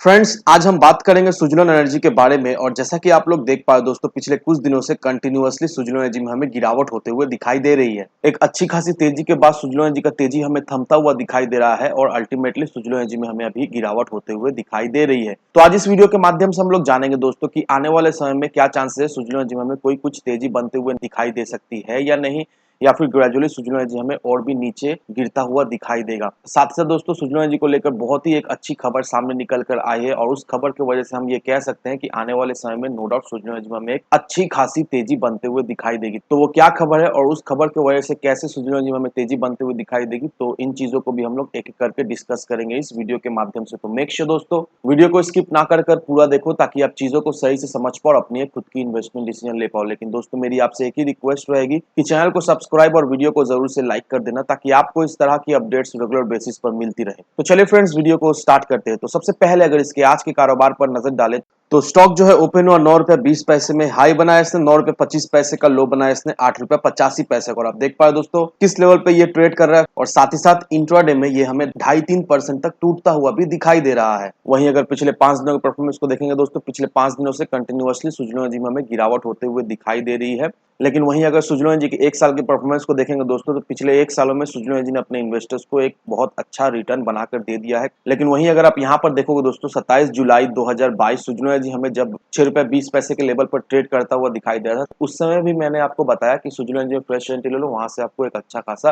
Friends, आज हम बात करेंगे सुजलोन एनर्जी के बारे में। और जैसा कि आप लोग देख पाए दोस्तों, पिछले कुछ दिनों से कंटिन्यूअसली सुजलोन एनर्जी में हमें गिरावट होते हुए दिखाई दे रही है। एक अच्छी खासी तेजी के बाद सुजलोन एनर्जी का तेजी हमें थमता हुआ दिखाई दे रहा है और अल्टीमेटली सुजलोन एनर्जी में हमें अभी गिरावट होते हुए दिखाई दे रही है। तो आज इस वीडियो के माध्यम से हम लोग जानेंगे दोस्तों कि आने वाले समय में क्या चांसेस है सुजलोन एनर्जी में हमें कोई कुछ तेजी बनते हुए दिखाई दे सकती है या नहीं, या फिर ग्रेजुअली सुजलोन एनर्जी हमें और भी नीचे गिरता हुआ दिखाई देगा। साथ ही साथ दोस्तों, सुजलोन एनर्जी को लेकर बहुत ही एक अच्छी खबर सामने निकल कर आई है और उस खबर की वजह से हम ये कह सकते हैं कि आने वाले समय में नो डाउट सुजलोन एनर्जी में हमें एक अच्छी खासी तेजी बनते हुए दिखाई देगी। तो वो क्या खबर है और उस खबर की वजह से कैसे सुजलोन एनर्जी में हमें तेजी बनते हुए दिखाई देगी, तो इन चीजों को भी हम लोग एक एक करके डिस्कस करेंगे इस वीडियो के माध्यम से। तो मेक श्योर दोस्तों, वीडियो को स्किप ना कर पूरा देखो ताकि आप चीजों को सही से समझ पाओ और अपनी एक खुद की इन्वेस्टमेंट डिसीजन ले पाओ। लेकिन दोस्तों, मेरी आपसे एक ही रिक्वेस्ट रहेगी कि चैनल को सब्सक्राइब और वीडियो को जरूर से लाइक कर देना ताकि आपको इस तरह की अपडेट्स रेगुलर बेसिस पर मिलती रहे। तो चलिए फ्रेंड्स, वीडियो को स्टार्ट करते हैं। तो सबसे पहले अगर इसके आज के कारोबार पर नजर डालें तो स्टॉक जो है ओपन हुआ 9 रुपए 20 पैसे में, हाई बनाया इसने 9 रुपए 25 पैसे का, लो बनाया इसने 8 रुपए 85 पैसे का। और आप देख पाए दोस्तों किस लेवल पे ये ट्रेड कर रहा है। और साथ ही साथ इंट्राडे में ये हमें 2.5-3% तक टूटता हुआ भी दिखाई दे रहा है। वहीं अगर पिछले 5 दिनों के परफॉर्मेंस को देखेंगे दोस्तों, पिछले 5 दिनों से कंटिन्यूअसली सुजलोन एनर्जी में हमें गिरावट होते हुए दिखाई दे रही है। लेकिन वहीं अगर सुजलोन एनर्जी के 1 साल के परफॉर्मेंस को देखेंगे दोस्तों, तो पिछले 1 सालों में सुजलोन एनर्जी ने अपने इन्वेस्टर्स को एक बहुत अच्छा रिटर्न बनाकर दे दिया है। लेकिन वहीं अगर आप यहाँ पर देखोगे दोस्तों, 27 जुलाई 2022 सुजलोन एनर्जी हमें जब 6 रुपए 20 पैसे के लेवल पर ट्रेड करता हुआ दिखाई दे रहा था, उस समय भी मैंने आपको बताया कि सुजलोन एनर्जी में फ्रेश एंट्री ले लो, वहां से आपको एक अच्छा खासा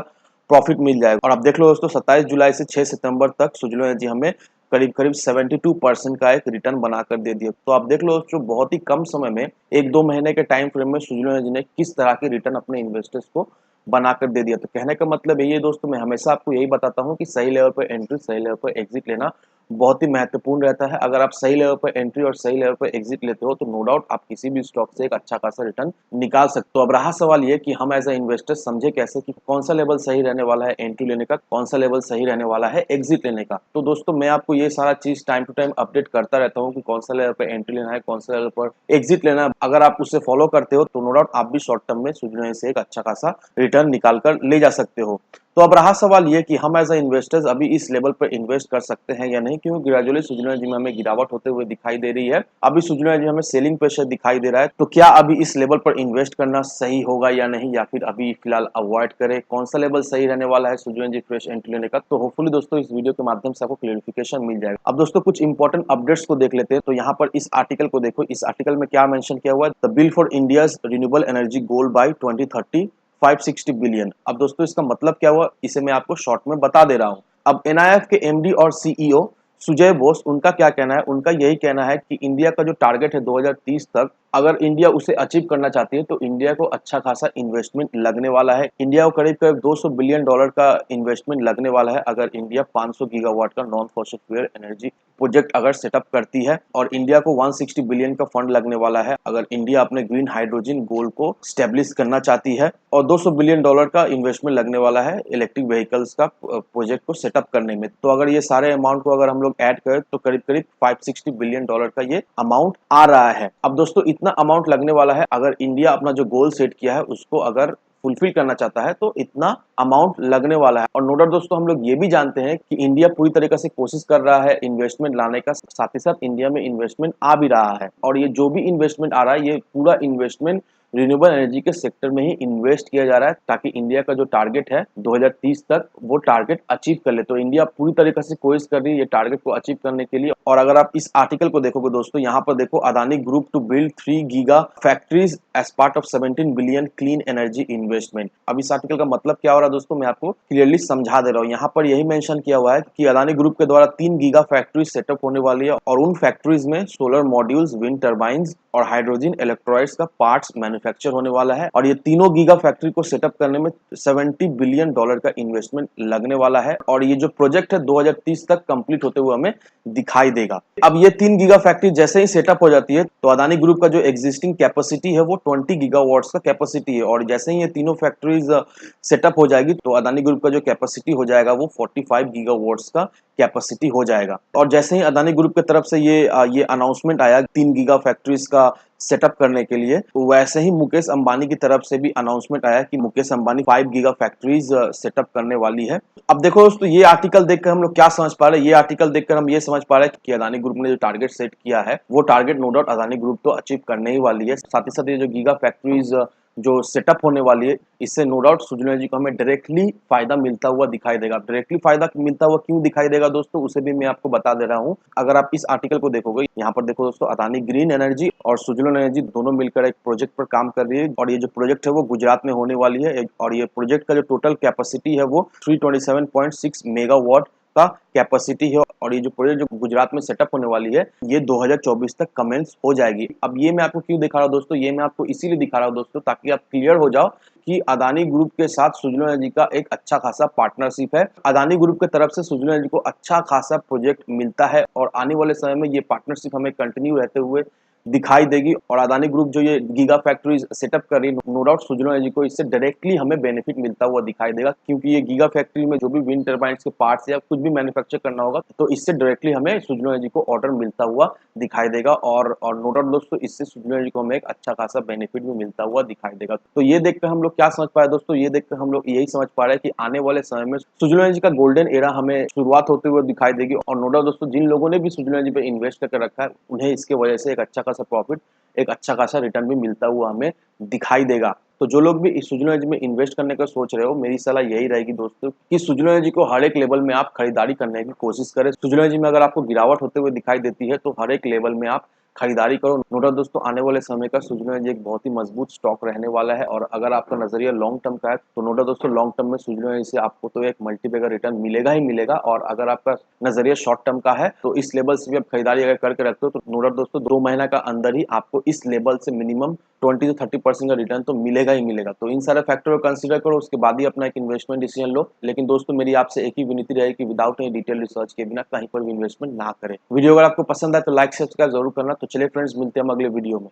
प्रॉफिट मिल जाएगा। और आप देख लो दोस्तों, 27 जुलाई से 6 सितंबर तक सुजलोन एनर्जी हमें करीब करीब 72% का एक रिटर्न बनाकर दे दिया। तो आप देख लो दोस्तों, बहुत ही कम समय में 1-2 महीने के टाइम फ्रेम में सुजलोन एनर्जी ने किस तरह की रिटर्न अपने इन्वेस्टर्स को बनाकर दे दिया। तो कहने का मतलब यही है दोस्तों, मैं हमेशा आपको यही बताता हूँ कि सही लेवल पर एंट्री, सही लेवल पर एग्जिट लेना बहुत ही महत्वपूर्ण रहता है। अगर आप सही लेवल पर एंट्री और सही लेवल पर एग्जिट लेते हो तो नो डाउट आप किसी भी स्टॉक से एक अच्छा खासा रिटर्न निकाल सकते हो। अब रहा सवाल ये कि हम एज ए इन्वेस्टर समझे कैसे कि कौन सा लेवल सही रहने वाला है एंट्री लेने का, कौन सा लेवल सही रहने वाला है एग्जिट लेने का। तो दोस्तों, मैं आपको ये सारा चीज टाइम टू टाइम अपडेट करता रहता हूँ कि कौन सा लेवल पर एंट्री लेना है, कौन सा लेवल पर एग्जिट लेना है। अगर आप उससे फॉलो करते हो तो नो डाउट आप भी शॉर्ट टर्म में सुजलोन से एक अच्छा खासा रिटर्न निकाल कर ले जा सकते हो। तो अब रहा सवाल ये कि हम एज ए इन्वेस्टर्स अभी इस लेवल पर इन्वेस्ट कर सकते हैं या नहीं, क्योंकि ग्रेजुअली सुजलोन एनर्जी में हमें गिरावट होते हुए दिखाई दे रही है। अभी सुजलोन एनर्जी में हमें सेलिंग प्रेशर दिखाई दे रहा है। तो क्या अभी इस लेवल पर इन्वेस्ट करना सही होगा या नहीं, या फिर अभी फिलहाल अवॉइड करें, कौन सा लेवल सही रहने वाला है सुजलोन एनर्जी फ्रेश एंट्री लेने का। तो होपफुली दोस्तों इस वीडियो के माध्यम से आपको क्लियरिफिकेशन मिल जाएगा। अब दोस्तों कुछ इंपॉर्टेंट अपडेट्स को देख लेते हैं। तो यहाँ पर इस आर्टिकल को देखो, इस आर्टिकल में क्या मेंशन किया हुआ है, the bill for India's renewable energy goal by 2030 560 billion. अब दोस्तों इसका मतलब क्या हुआ, इसे मैं आपको शॉर्ट में बता दे रहा हूं। अब एनआईएफ के एमडी और सीईओ सुजय बोस, उनका क्या कहना है, उनका यही कहना है कि इंडिया का जो टारगेट है 2030 तक, अगर इंडिया उसे अचीव करना चाहती है तो इंडिया को अच्छा खासा इन्वेस्टमेंट लगने वाला है। इंडिया को करीब करीब $200 बिलियन का इन्वेस्टमेंट लगने वाला है अगर इंडिया 500 गीगावाट का non fossil fuel energy project अगर सेटअप करती है। और इंडिया को 160 बिलियन का फंड लगने वाला है अगर इंडिया अपने ग्रीन हाइड्रोजन गोल को स्टेब्लिश करना चाहती है। और $200 बिलियन का इन्वेस्टमेंट लगने वाला है इलेक्ट्रिक व्हीकल्स का प्रोजेक्ट को सेटअप करने में। तो अगर ये सारे अमाउंट को अगर हम लोग ऐड करें तो करीब करीब $560 बिलियन का ये अमाउंट आ रहा है। अब दोस्तों इतना अमाउंट लगने वाला है, अगर इंडिया अपना जो गोल सेट किया है उसको अगर फुलफिल करना चाहता है तो इतना अमाउंट लगने वाला है। और नो डाउट दोस्तों, हम लोग ये भी जानते हैं कि इंडिया पूरी तरीके से कोशिश कर रहा है इन्वेस्टमेंट लाने का, साथ ही साथ इंडिया में इन्वेस्टमेंट आ भी रहा है। और ये जो भी इन्वेस्टमेंट आ रहा है, ये पूरा इन्वेस्टमेंट रिन्यूएबल एनर्जी के सेक्टर में ही इन्वेस्ट किया जा रहा है ताकि इंडिया का जो टारगेट है 2030 तक वो टारगेट अचीव कर ले। तो इंडिया पूरी तरीके से कोशिश कर रही है ये टारगेट को अचीव करने के लिए। और अगर आप इस आर्टिकल को देखोगे दोस्तों, यहाँ पर देखो, Adani group to build 3 giga factories as part of 17 billion clean energy investment. अब इस आर्टिकल का मतलब क्या हो रहा है दोस्तों, मैं आपको क्लियरली समझा दे रहा हूँ। यहाँ पर यही मेंशन किया हुआ है कि अदानी ग्रुप के द्वारा 3 गीगा फैक्ट्रीज सेटअप होने वाली है और उन फैक्ट्रीज में सोलर मॉड्यूल्स, विंड टर्बाइंस और हाइड्रोजन इलेक्ट्रोलाइट्स का पार्ट्स मैन्युफैक्चर होने वाला है। और ये तीनों गीगा फैक्ट्री को सेटअप करने में $70 बिलियन का इन्वेस्टमेंट लगने वाला है। और ये जो प्रोजेक्ट है 2030 तक कंप्लीट होते हुए हमें दिखाई देगा। अब ये 3 गीगा फैक्ट्री जैसे ही सेटअप हो जाती है तो अदानी ग्रुप का जो एग्जिस्टिंग कैपेसिटी है वो 20 गीगावाट्स का कैपेसिटी है। और जैसे ही ये तीनों फैक्ट्रीज सेटअप हो जाएगी तो अदानी ग्रुप का जो कैपेसिटी हो जाएगा वो 45 गीगावाट्स का कैपेसिटी हो जाएगा। और जैसे ही अदानी ग्रुप की तरफ से ये अनाउंसमेंट आया 3 गीगा फैक्ट्रीज का सेटअप करने के लिए। वैसे ही मुकेश अंबानी की तरफ से भी अनाउंसमेंट आया कि Mukesh Ambani 5 giga factories setup करने वाली है। अब देखो दोस्तों, ये आर्टिकल देखकर हम लोग क्या समझ पा रहे हैं, ये आर्टिकल देखकर हम ये समझ पा रहे हैं कि अदानी ग्रुप ने जो टारगेट सेट किया है वो target no doubt Adani group तो अचीव करने ही वाली है। साथ ही साथ ये जो गीगा फैक्ट्रीज जो सेटअप होने वाली है, इससे नो डाउट सुजला एनर्जी को हमें डायरेक्टली फायदा मिलता हुआ दिखाई देगा। डायरेक्टली फायदा मिलता हुआ क्यों दिखाई देगा दोस्तों, उसे भी मैं आपको बता दे रहा हूँ। अगर आप इस आर्टिकल को देखोगे, यहाँ पर देखो दोस्तों, अदानी ग्रीन एनर्जी और सुजला एनर्जी दोनों मिलकर एक प्रोजेक्ट पर काम कर रही है और ये जो प्रोजेक्ट है वो गुजरात में होने वाली है और ये प्रोजेक्ट का जो टोटल कैपेसिटी है वो 327.6 मेगावाट का कैपेसिटी है और ये जो प्रोजेक्ट जो गुजरात में सेटअप होने वाली है ये 2024 तक कमेंस हो जाएगी। अब ये मैं आपको क्यों दिखा रहा हूँ दोस्तों, ये मैं आपको इसीलिए दिखा रहा हूँ दोस्तों ताकि आप क्लियर हो जाओ कि अदानी ग्रुप के साथ सुजला एनर्जी का एक अच्छा खासा पार्टनरशिप है। अदानी ग्रुप की तरफ से सुजला एनर्जी को अच्छा खासा प्रोजेक्ट मिलता है और आने वाले समय में ये पार्टनरशिप हमें कंटिन्यू रहते हुए दिखाई देगी और अदानी ग्रुप जो ये गीगा फैक्ट्री सेटअप कर रही है, नो डाउट सुजला एनर्जी को इससे डायरेक्टली हमें बेनिफिट मिलता हुआ दिखाई देगा क्योंकि ये गीगा फैक्ट्री में जो भी विंड टर्बाइन्स के पार्ट्स या कुछ भी मैन्युफैक्चर करना होगा तो इससे डायरेक्टली हमें सुजला एनर्जी को ऑर्डर मिलता हुआ दिखाई देगा और नो डाउट दोस्तों इससे सुजला एनर्जी को हमें एक अच्छा खासा बेनिफिट भी मिलता हुआ दिखाई देगा। तो ये देखकर हम लोग क्या समझ पाए दोस्तों, ये देखकर हम लोग यही समझ पा रहे हैं कि आने वाले समय में सुजला एनर्जी का गोल्डन एरा हमें शुरुआत होते हुए दिखाई देगी और नो डाउट दोस्तों जिन लोगों ने भी सुजला एनर्जी पे इन्वेस्ट करके रखा है उन्हें इसके वजह से एक अच्छा खासा प्रॉफिट, एक अच्छा खासा रिटर्न भी मिलता हुआ हमें दिखाई देगा। तो जो लोग भी इस सुजला एनर्जी में इन्वेस्ट करने का सोच रहे हो, मेरी सलाह यही रहेगी दोस्तों कि सुजला एनर्जी को हर एक लेवल में आप खरीदारी करने की कोशिश करें। सुजला एनर्जी में अगर आपको गिरावट होते हुए दिखाई देती है तो हर एक लेवल में आप खरीदारी करो। नो डाउट दोस्तों आने वाले समय का सुजला एनर्जी एक बहुत ही मजबूत स्टॉक रहने वाला है और अगर आपका नजरिया लॉन्ग टर्म का है तो नो डाउट दोस्तों लॉन्ग टर्म में सुजला एनर्जी से आपको तो एक मल्टीपैगर रिटर्न मिलेगा ही मिलेगा और अगर आपका नजरिया शॉर्ट टर्म का है तो इस लेवल से भी आप खरीदारी अगर करके रखते हो तो नो डाउट दोस्तों 2 महीना का अंदर ही आपको इस लेवल से मिनिमम 20 से 30% का रिटर्न तो मिलेगा ही मिलेगा। तो इन सारे फैक्टर को कंसीडर करो, उसके बाद ही अपना एक इन्वेस्टमेंट डिसीजन लो। लेकिन दोस्तों मेरी आपसे एक ही विनती रहेगी कि विदाउट एनी डिटेल रिसर्च के बिना कहीं पर भी इन्वेस्टमेंट ना करें। वीडियो अगर आपको पसंद आए तो लाइक सब्सक्राइब जरूर करना। तो चलिए फ्रेंड्स, मिलते हैं हम अगले वीडियो में।